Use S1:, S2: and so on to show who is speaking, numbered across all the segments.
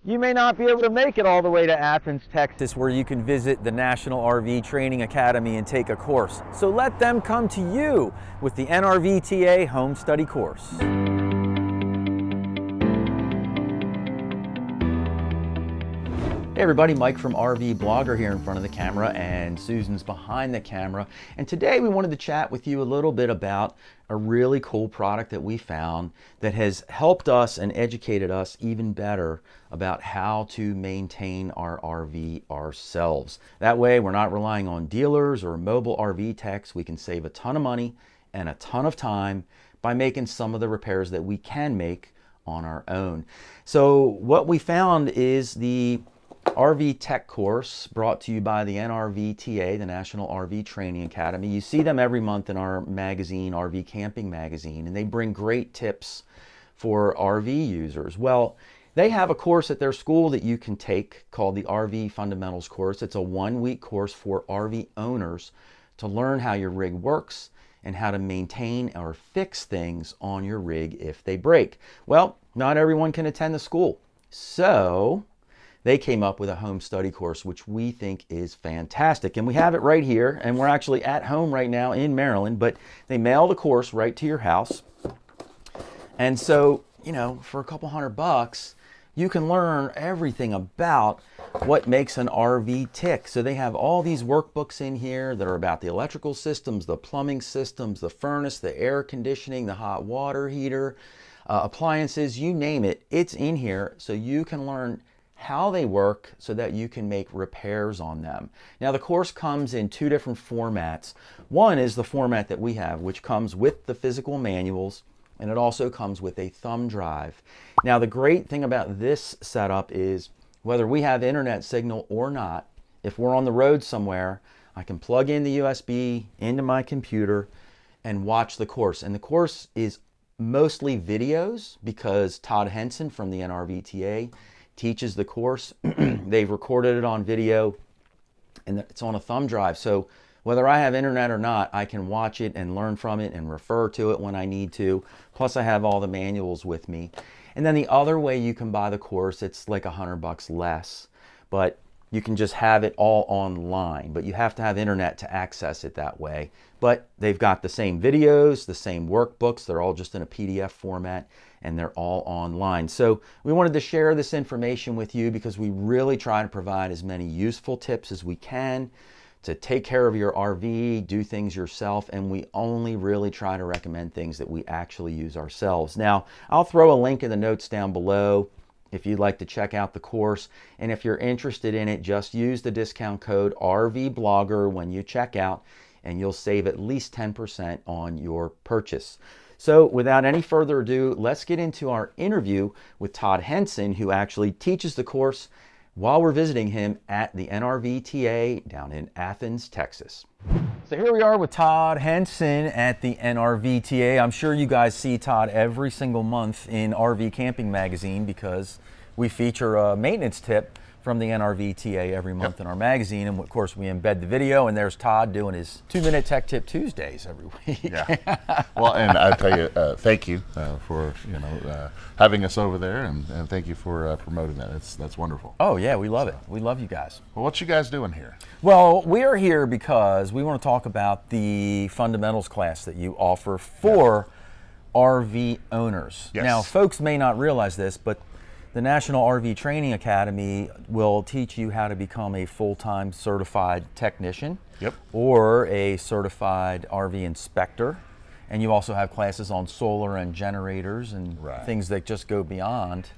S1: You may not be able to make it all the way to Athens, Texas, where you can visit the National RV Training Academy and take a course. So let them come to you with the NRVTA Home Study course. Hey everybody, Mike from RVBlogger here in front of the camera, and Susan's behind the camera. And today we wanted to chat with you a little bit about a really cool product that we found that has helped us and educated us even better about how to maintain our RV ourselves. That way we're not relying on dealers or mobile RV techs. We can save a ton of money and a ton of time by making some of the repairs that we can make on our own. So what we found is the RV Tech course brought to you by the NRVTA, the National RV Training Academy. You see them every month in our magazine, RV Camping Magazine, and they bring great tips for RV users. Well, they have a course at their school that you can take called the RV Fundamentals course. It's a one-week course for RV owners to learn how your rig works and how to maintain or fix things on your rig if they break. Well, not everyone can attend the school, so they came up with a home study course, which we think is fantastic. And we have it right here, and we're actually at home right now in Maryland, but they mail the course right to your house. And so, you know, for a couple $100, you can learn everything about what makes an RV tick. So they have all these workbooks in here that are about the electrical systems, the plumbing systems, the furnace, the air conditioning, the hot water heater, appliances, you name it, it's in here. So you can learn how they work so that you can make repairs on them. Now the course comes in two different formats. One is the format that we have, which comes with the physical manuals, and it also comes with a thumb drive. Now the great thing about this setup is whether we have internet signal or not, if we're on the road somewhere, I can plug in the USB into my computer and watch the course. And the course is mostly videos because Todd Henson from the NRVTA teaches the course. They've recorded it on video and it's on a thumb drive. So whether I have internet or not, I can watch it and learn from it and refer to it when I need to. Plus I have all the manuals with me. And then the other way you can buy the course, it's like $100 less, but you can just have it all online, but you have to have internet to access it that way. But they've got the same videos, the same workbooks, they're all just in a PDF format, and they're all online. So we wanted to share this information with you because we really try to provide as many useful tips as we can to take care of your RV, do things yourself, and we only really try to recommend things that we actually use ourselves. Now, I'll throw a link in the notes down below if you'd like to check out the course. And if you're interested in it, just use the discount code RVBlogger when you check out, and you'll save at least 10% on your purchase. So without any further ado, let's get into our interview with Todd Henson, who actually teaches the course while we're visiting him at the NRVTA down in Athens, Texas. So here we are with Todd Henson at the NRVTA. I'm sure you guys see Todd every single month in RV Camping Magazine because we feature a maintenance tip from the NRVTA every month in our magazine, and of course we embed the video, and there's Todd doing his 2-minute Tech Tip Tuesdays every week.
S2: Yeah. Well, and I tell you, thank you for having us over there, and thank you for promoting that. That's wonderful.
S1: Oh yeah, we love it. We love you guys.
S2: Well, what you guys doing here?
S1: Well, we're here because we want to talk about the fundamentals class that you offer for RV owners.
S2: Yes.
S1: Now, folks may not realize this, but the National RV Training Academy will teach you how to become a full-time certified technician or a certified RV inspector. And you also have classes on solar and generators and things that just go beyond.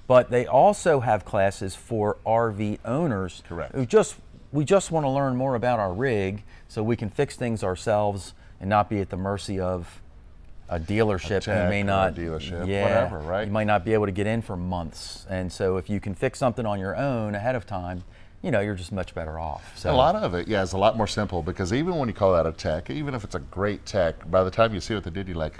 S1: But they also have classes for RV owners who we just want to learn more about our rig so we can fix things ourselves and not be at the mercy of a dealership who may not,
S2: whatever, right?
S1: You might not be able to get in for months. And so if you can fix something on your own ahead of time, you know, you're just much better off. So
S2: a lot of it, is a lot more simple because even when you call that a tech, even if it's a great tech, by the time you see what they did, you're like,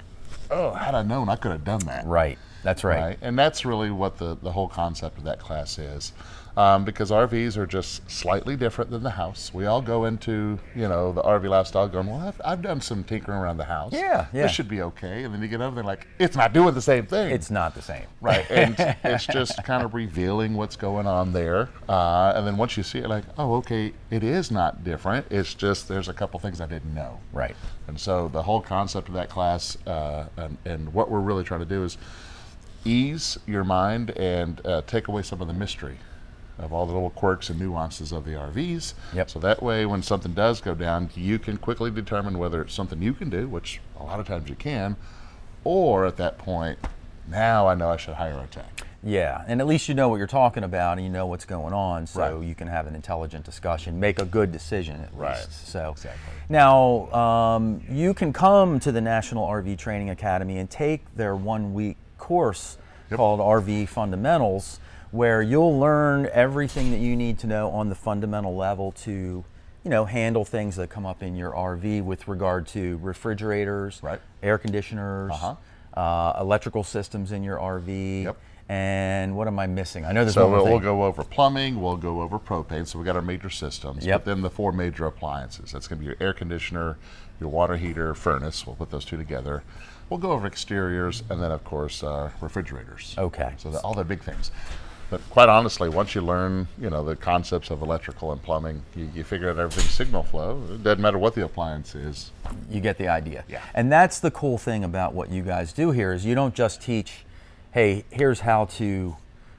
S2: oh, had I known, I could have done that.
S1: Right. That's right.
S2: And that's really what the whole concept of that class is. Because RVs are just slightly different than the house. We all go into, you know, the RV lifestyle going, well, I've done some tinkering around the house.
S1: Yeah.
S2: This should be okay. And then you get over there like, it's not doing the same thing.
S1: It's not the same.
S2: Right. And it's just kind of revealing what's going on there. And then once you see it, like, oh, okay, it is not different. It's just there's a couple things I didn't know.
S1: Right.
S2: And so the whole concept of that class and what we're really trying to do is ease your mind and take away some of the mystery of all the little quirks and nuances of the RVs.
S1: Yep.
S2: So that way when something does go down, you can quickly determine whether it's something you can do, which a lot of times you can, or at that point, now I know I should hire a tech.
S1: Yeah, and at least you know what you're talking about and you know what's going on, so
S2: Right.
S1: you can have an intelligent discussion, make a good decision at
S2: Right.
S1: least. So
S2: Exactly.
S1: now you can come to the National RV Training Academy and take their 1-week course called RV Fundamentals, where you'll learn everything that you need to know on the fundamental level to, you know, handle things that come up in your RV with regard to refrigerators,
S2: Right.
S1: air conditioners, electrical systems in your RV.
S2: Yep.
S1: And what am I missing? I know there's
S2: So
S1: one more
S2: we'll
S1: thing.
S2: go over plumbing, we'll go over propane, so we got our major systems,
S1: Yep.
S2: but then the 4 major appliances. That's gonna be your air conditioner, your water heater, furnace, we'll put those 2 together. We'll go over exteriors, and then of course refrigerators.
S1: Okay.
S2: So all the big things. But quite honestly, once you learn, you know, the concepts of electrical and plumbing, you figure out everything's signal flow. It doesn't matter what the appliance is.
S1: You get the idea.
S2: Yeah.
S1: And that's the cool thing about what you guys do here is you don't just teach, hey, here's how to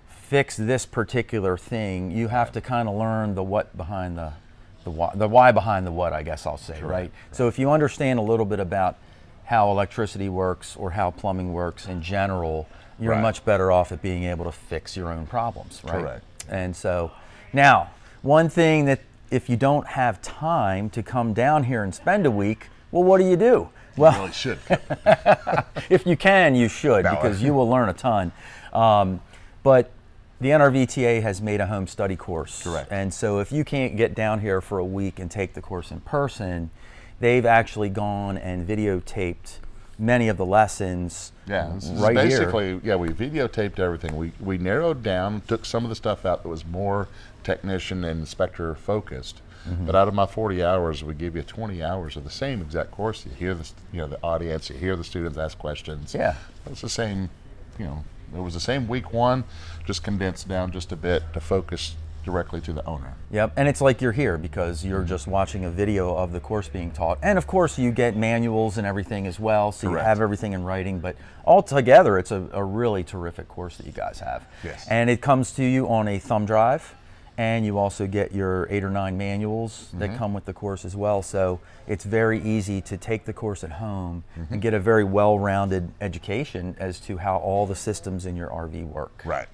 S1: fix this particular thing. You have to kind of learn the what behind the why behind the what, I guess I'll say, right? So if you understand a little bit about how electricity works or how plumbing works in general, you're
S2: Right.
S1: much better off at being able to fix your own problems, right?
S2: Correct.
S1: And so now, one thing that if you don't have time to come down here and spend a week, well, what do?
S2: You
S1: Well,
S2: really should.
S1: if you can, you should,
S2: No.
S1: because you will learn a ton. But the NRVTA has made a home study course.
S2: Correct.
S1: And so if you can't get down here for a week and take the course in person, they've actually gone and videotaped many of the lessons
S2: Yeah, this is
S1: right here.
S2: basically, yeah, we videotaped everything. We narrowed down, took some of the stuff out that was more technician and inspector focused. But out of my 40 hours, we give you 20 hours of the same exact course. You hear the, you know, the audience, you hear the students ask questions.
S1: Yeah.
S2: It's the same, you know, it was the same week 1, just condensed down just a bit to focus directly to the owner.
S1: Yep, and it's like you're here because you're just watching a video of the course being taught. And of course you get manuals and everything as well, so
S2: Correct.
S1: you have everything in writing, but altogether it's a really terrific course that you guys have.
S2: Yes.
S1: And it comes to you on a thumb drive, and you also get your 8 or 9 manuals that come with the course as well, so it's very easy to take the course at home and get a very well-rounded education as to how all the systems in your RV work.
S2: Right.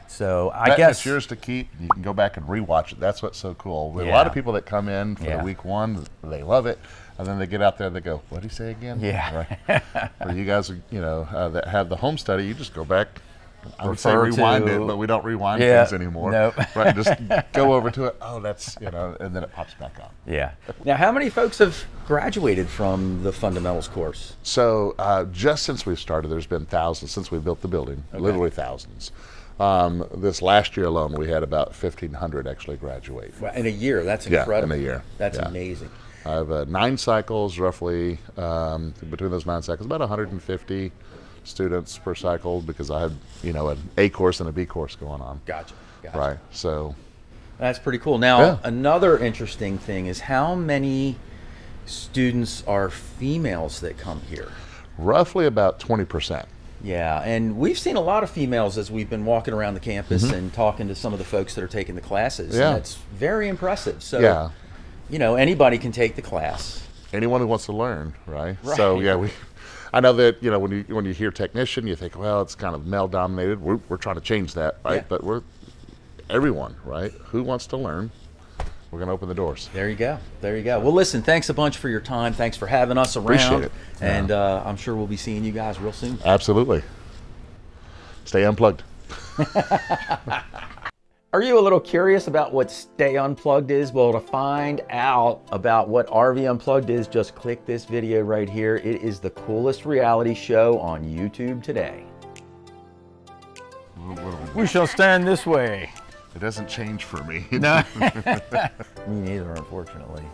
S1: So I
S2: That's
S1: guess
S2: yours to keep. You can go back and rewatch it. That's what's so cool. A
S1: Yeah.
S2: lot of people that come in for
S1: Yeah.
S2: the week 1, they love it, and then they get out there, they go, "What did he say again?"
S1: Yeah.
S2: Right. For you guys, you know, that have the home study, you just go back. I would say
S1: Refer
S2: rewind
S1: to-
S2: it, but we don't rewind
S1: Yeah.
S2: things anymore.
S1: Nope.
S2: Right. Just go over to it. Oh, that's, you know, and then it pops back up.
S1: Yeah. Now, how many folks have graduated from the fundamentals course?
S2: So just since we've started, there's been thousands since we built the building, literally thousands. This last year alone, we had about 1,500 actually graduate.
S1: Well, in a year, that's
S2: Yeah,
S1: incredible.
S2: in a year.
S1: That's
S2: Yeah.
S1: amazing.
S2: I have 9 cycles, roughly, between those 9 cycles, about 150 students per cycle, because I had, you know, an A course and a B course going on.
S1: Gotcha.
S2: Right, so.
S1: That's pretty cool. Now,
S2: Yeah.
S1: another interesting thing is how many students are females that come here?
S2: Roughly about 20%.
S1: Yeah, and we've seen a lot of females as we've been walking around the campus and talking to some of the folks that are taking the classes.
S2: Yeah.
S1: And it's very impressive. So,
S2: Yeah.
S1: you know, anybody can take the class.
S2: Anyone who wants to learn, right?
S1: Right.
S2: So yeah, I know that, you know, when you hear technician, you think, well, it's kind of male dominated. We're trying to change that, right?
S1: Yeah.
S2: But we're everyone, right? Who wants to learn? We're going to open the doors.
S1: There you go. There you go. Well, listen, thanks a bunch for your time. Thanks for having us around.
S2: Appreciate it. Yeah.
S1: And I'm sure we'll be seeing you guys real soon.
S2: Absolutely. Stay unplugged.
S1: Are you a little curious about what Stay Unplugged is? Well, to find out about what RV Unplugged is, just click this video right here. It is the coolest reality show on YouTube today. We shall stand this way.
S2: It doesn't change for me.
S1: No. Me neither, unfortunately.